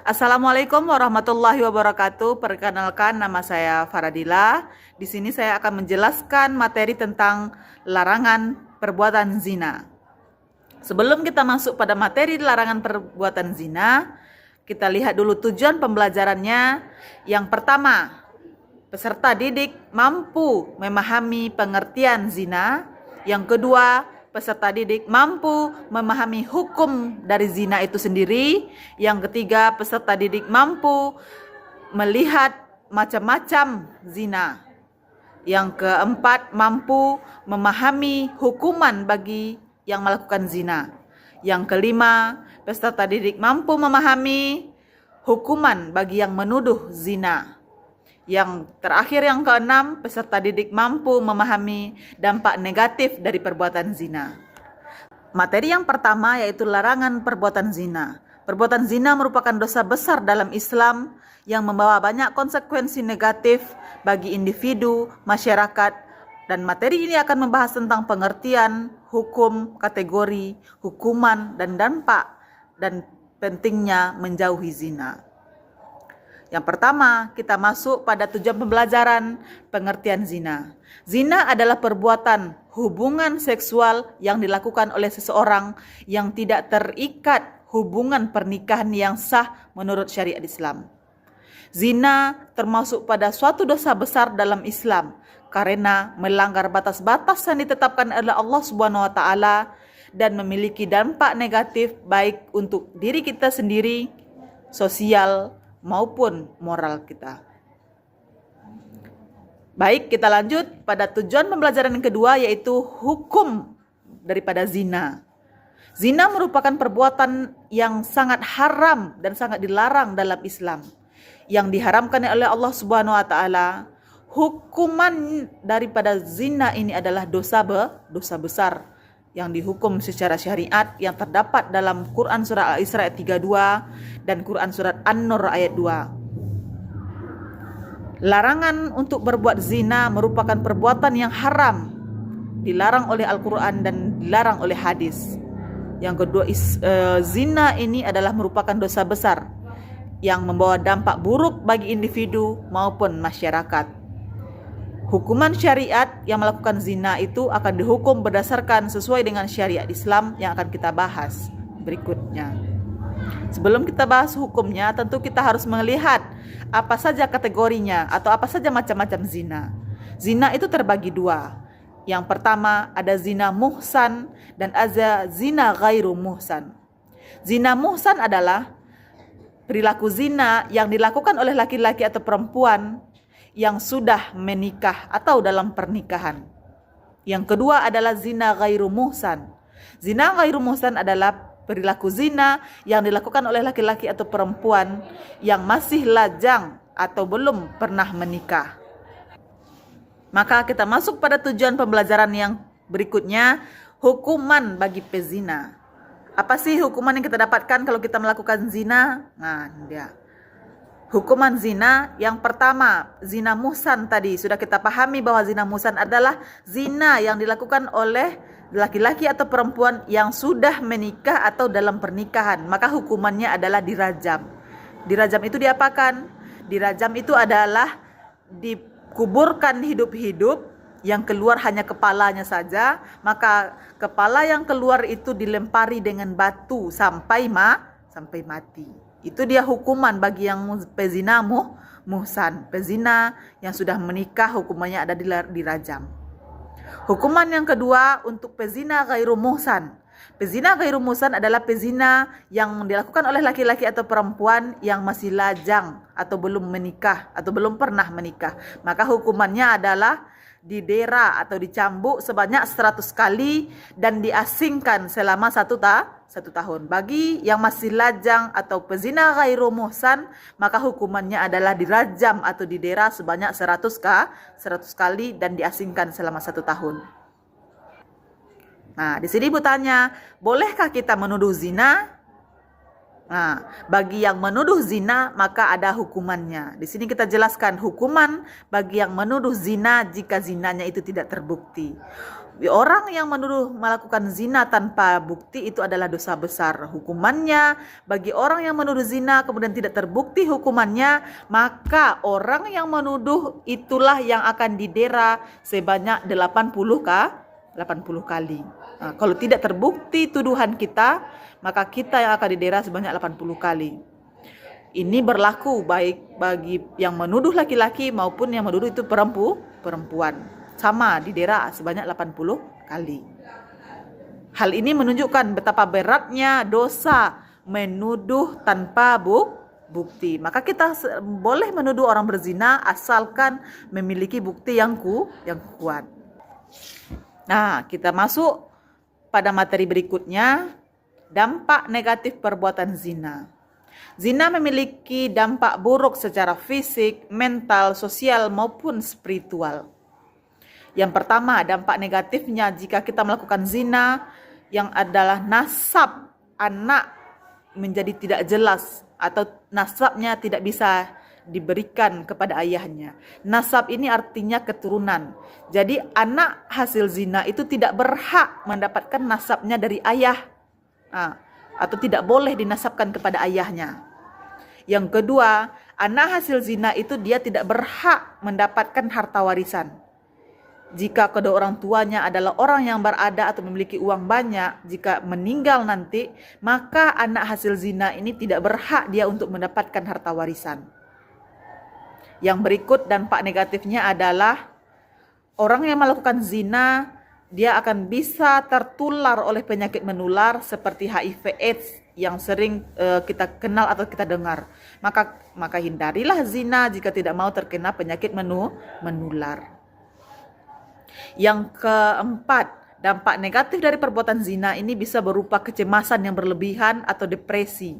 Assalamualaikum warahmatullahi wabarakatuh. Perkenalkan, nama saya Faradila. Di sini saya akan menjelaskan materi tentang larangan perbuatan zina. Sebelum kita masuk pada materi larangan perbuatan zina, kita lihat dulu tujuan pembelajarannya. Yang pertama, peserta didik mampu memahami pengertian zina. Yang kedua, peserta didik mampu memahami hukum dari zina itu sendiri. Yang ketiga, peserta didik mampu melihat macam-macam zina. Yang keempat, mampu memahami hukuman bagi yang melakukan zina. Yang kelima, peserta didik mampu memahami hukuman bagi yang menuduh zina. Yang terakhir, yang keenam, peserta didik mampu memahami dampak negatif dari perbuatan zina. Materi yang pertama yaitu larangan perbuatan zina. Perbuatan zina merupakan dosa besar dalam Islam yang membawa banyak konsekuensi negatif bagi individu, masyarakat, dan materi ini akan membahas tentang pengertian, hukum, kategori, hukuman, dan dampak, dan pentingnya menjauhi zina. Yang pertama, kita masuk pada tujuan pembelajaran pengertian zina. Zina adalah perbuatan hubungan seksual yang dilakukan oleh seseorang yang tidak terikat hubungan pernikahan yang sah menurut syariat Islam. Zina termasuk pada suatu dosa besar dalam Islam karena melanggar batas-batas yang ditetapkan oleh Allah Subhanahu wa taala dan memiliki dampak negatif baik untuk diri kita sendiri, sosial, maupun moral kita. Baik, kita lanjut pada tujuan pembelajaran yang kedua yaitu hukum daripada zina. Zina merupakan perbuatan yang sangat haram dan sangat dilarang dalam Islam, yang diharamkan oleh Allah Subhanahu wa taala. Hukuman daripada zina ini adalah dosa besar yang dihukum secara syariat yang terdapat dalam Quran Surah Al-Isra ayat 32 dan Quran Surat An-Nur ayat 2. Larangan untuk berbuat zina merupakan perbuatan yang haram, dilarang oleh Al-Quran dan dilarang oleh hadis. Yang kedua, zina ini adalah merupakan dosa besar yang membawa dampak buruk bagi individu maupun masyarakat. Hukuman syariat yang melakukan zina itu akan dihukum berdasarkan sesuai dengan syariat Islam yang akan kita bahas berikutnya. Sebelum kita bahas hukumnya, tentu kita harus melihat apa saja kategorinya atau apa saja macam-macam zina. Zina itu terbagi dua. Yang pertama ada zina muhsan dan ada zina ghairu muhsan. Zina muhsan adalah perilaku zina yang dilakukan oleh laki-laki atau perempuan yang sudah menikah atau dalam pernikahan. Yang kedua adalah zina ghairu muhsan. Zina ghairu muhsan adalah perilaku zina yang dilakukan oleh laki-laki atau perempuan yang masih lajang atau belum pernah menikah. Maka kita masuk pada tujuan pembelajaran yang berikutnya, hukuman bagi pezina. Apa sih hukuman yang kita dapatkan kalau kita melakukan zina? Nah, dia. Hukuman zina yang pertama, zina muhsan tadi sudah kita pahami bahwa zina muhsan adalah zina yang dilakukan oleh laki-laki atau perempuan yang sudah menikah atau dalam pernikahan. Maka hukumannya adalah dirajam. Dirajam itu diapakan? Dirajam itu adalah dikuburkan hidup-hidup, yang keluar hanya kepalanya saja. Maka kepala yang keluar itu dilempari dengan batu sampai mati. Itu dia hukuman bagi yang pezina muhsan. Pezina yang sudah menikah hukumannya ada dirajam. Hukuman yang kedua untuk pezina ghairu muhsan. Pezina ghairu muhsan adalah pezina yang dilakukan oleh laki-laki atau perempuan yang masih lajang atau belum menikah atau belum pernah menikah. Maka hukumannya adalah didera atau dicambuk sebanyak 100 kali dan diasingkan selama satu tahun. Bagi yang masih lajang atau pezina ghairu muhsan, maka hukumannya adalah dirajam atau didera sebanyak 100 kali dan diasingkan selama 1 tahun. Nah, di sini Ibu tanya, bolehkah kita menuduh zina? Nah, bagi yang menuduh zina maka ada hukumannya. Di sini kita jelaskan hukuman bagi yang menuduh zina jika zinanya itu tidak terbukti. Orang yang menuduh melakukan zina tanpa bukti itu adalah dosa besar. Hukumannya bagi orang yang menuduh zina kemudian tidak terbukti hukumannya, maka orang yang menuduh itulah yang akan didera sebanyak 80 kali. Nah, kalau tidak terbukti tuduhan kita, maka kita yang akan didera sebanyak 80 kali. Ini berlaku baik bagi yang menuduh laki-laki maupun yang menuduh itu perempuan. Sama didera sebanyak 80 kali. Hal ini menunjukkan betapa beratnya dosa menuduh tanpa bukti. Maka kita boleh menuduh orang berzina asalkan memiliki bukti yang kuat. Nah, kita masuk pada materi berikutnya, dampak negatif perbuatan zina. Zina memiliki dampak buruk secara fisik, mental, sosial maupun spiritual. Yang pertama, dampak negatifnya jika kita melakukan zina yang adalah nasab anak menjadi tidak jelas atau nasabnya tidak bisa diberikan kepada ayahnya. Nasab ini artinya keturunan. Jadi anak hasil zina itu tidak berhak mendapatkan nasabnya dari ayah. Atau tidak boleh dinasabkan kepada ayahnya. Yang kedua, anak hasil zina itu dia tidak berhak mendapatkan harta warisan. Jika kedua orang tuanya adalah orang yang berada atau memiliki uang banyak, jika meninggal nanti, maka anak hasil zina ini tidak berhak dia untuk mendapatkan harta warisan. Yang berikut dampak negatifnya adalah orang yang melakukan zina, dia akan bisa tertular oleh penyakit menular seperti HIV/AIDS yang sering kita kenal atau kita dengar. Maka hindarilah zina jika tidak mau terkena penyakit menular. Yang keempat, dampak negatif dari perbuatan zina ini bisa berupa kecemasan yang berlebihan atau depresi.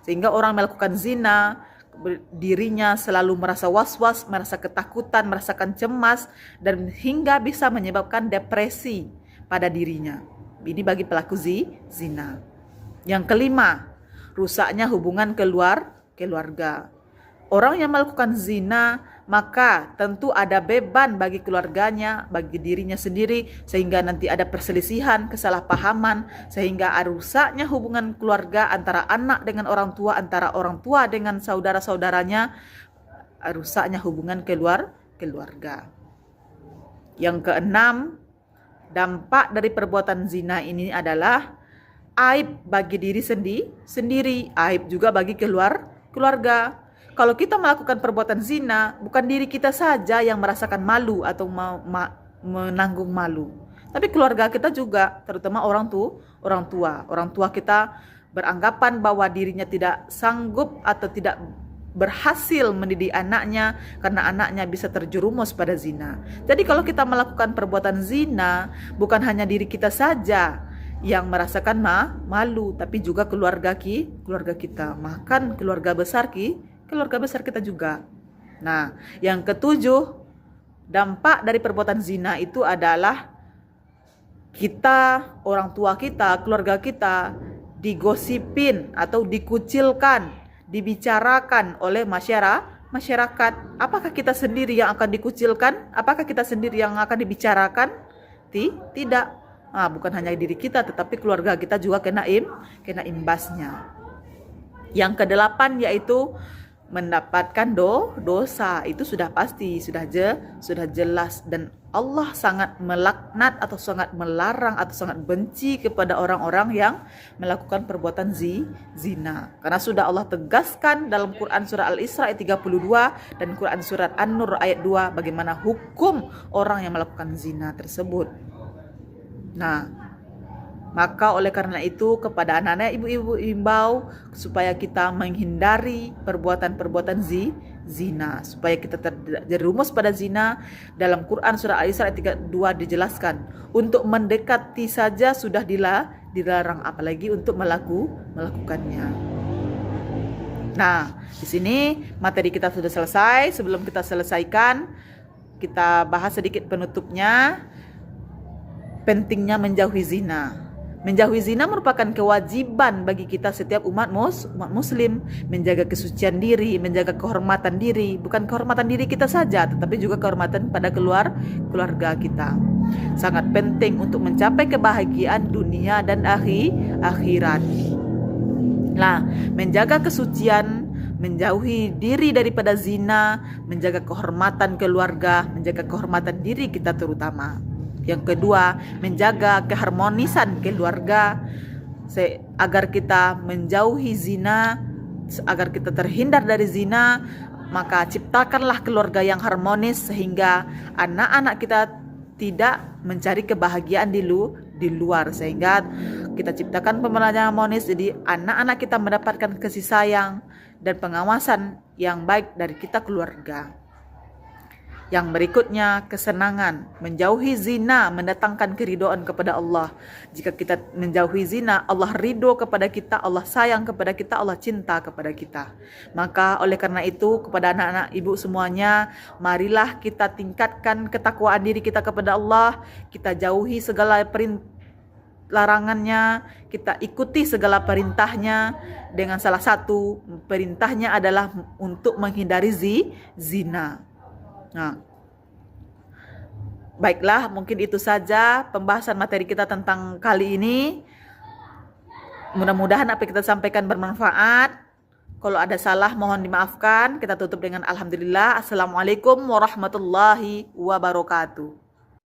Sehingga orang melakukan zina, dirinya selalu merasa was-was, merasa ketakutan, merasakan cemas, dan hingga bisa menyebabkan depresi pada dirinya. Ini bagi pelaku zina. Yang kelima, rusaknya hubungan keluarga. Orang yang melakukan zina maka tentu ada beban bagi keluarganya, bagi dirinya sendiri, sehingga nanti ada perselisihan, kesalahpahaman, sehingga rusaknya hubungan keluarga antara anak dengan orang tua, antara orang tua dengan saudara-saudaranya, rusaknya hubungan keluarga. Yang keenam, dampak dari perbuatan zina ini adalah aib bagi diri sendiri, aib juga bagi keluarga. Kalau kita melakukan perbuatan zina, bukan diri kita saja yang merasakan malu atau menanggung malu, tapi keluarga kita juga, terutama orang tua. Orang tua kita beranggapan bahwa dirinya tidak sanggup atau tidak berhasil mendidik anaknya karena anaknya bisa terjerumus pada zina. Jadi kalau kita melakukan perbuatan zina, bukan hanya diri kita saja yang merasakan malu, tapi juga keluarga kita, bahkan keluarga besar kita juga. Nah, yang ketujuh, dampak dari perbuatan zina itu adalah kita, orang tua kita, keluarga kita digosipin atau dikucilkan, dibicarakan oleh masyarakat. Apakah kita sendiri yang akan dikucilkan? Apakah kita sendiri yang akan dibicarakan? Tidak. Bukan hanya diri kita, tetapi keluarga kita juga kena imbasnya. Yang kedelapan yaitu mendapatkan dosa. Itu sudah pasti, sudah jelas, dan Allah sangat melaknat atau sangat melarang atau sangat benci kepada orang-orang yang melakukan perbuatan zina. Karena sudah Allah tegaskan dalam Quran surah Al-Isra ayat 32 dan Quran surat An-Nur ayat 2 bagaimana hukum orang yang melakukan zina tersebut. Nah, maka oleh karena itu kepada anak-anak ibu-ibu imbau supaya kita menghindari perbuatan-perbuatan zina, supaya kita tidak terjerumus pada zina. Dalam Quran surah Al-Isra ayat 32 dijelaskan, untuk mendekati saja sudah dilarang, apalagi untuk melakukannya. Nah, di sini materi kita sudah selesai. Sebelum kita selesaikan, kita bahas sedikit penutupnya. Pentingnya menjauhi zina. Menjauhi zina merupakan kewajiban bagi kita setiap umat muslim, menjaga kesucian diri, menjaga kehormatan diri, bukan kehormatan diri kita saja, tetapi juga kehormatan pada keluarga kita. Sangat penting untuk mencapai kebahagiaan dunia dan akhirat. Nah, menjaga kesucian, menjauhi diri daripada zina, menjaga kehormatan keluarga, menjaga kehormatan diri kita terutama. Yang kedua, menjaga keharmonisan keluarga agar kita menjauhi zina, agar kita terhindar dari zina, maka ciptakanlah keluarga yang harmonis sehingga anak-anak kita tidak mencari kebahagiaan di luar, sehingga kita ciptakan pembelajaran harmonis, jadi anak-anak kita mendapatkan kasih sayang dan pengawasan yang baik dari kita keluarga. Yang berikutnya, kesenangan. Menjauhi zina mendatangkan keridhaan kepada Allah. Jika kita menjauhi zina, Allah ridho kepada kita, Allah sayang kepada kita, Allah cinta kepada kita. Maka oleh karena itu, kepada anak-anak ibu semuanya, marilah kita tingkatkan ketakwaan diri kita kepada Allah. Kita jauhi segala larangannya, kita ikuti segala perintahnya. Dengan salah satu perintahnya adalah untuk menghindari zina. Nah, baiklah, mungkin itu saja pembahasan materi kita tentang kali ini. Mudah-mudahan apa yang kita sampaikan bermanfaat. Kalau ada salah mohon dimaafkan. Kita tutup dengan alhamdulillah. Assalamualaikum warahmatullahi wabarakatuh.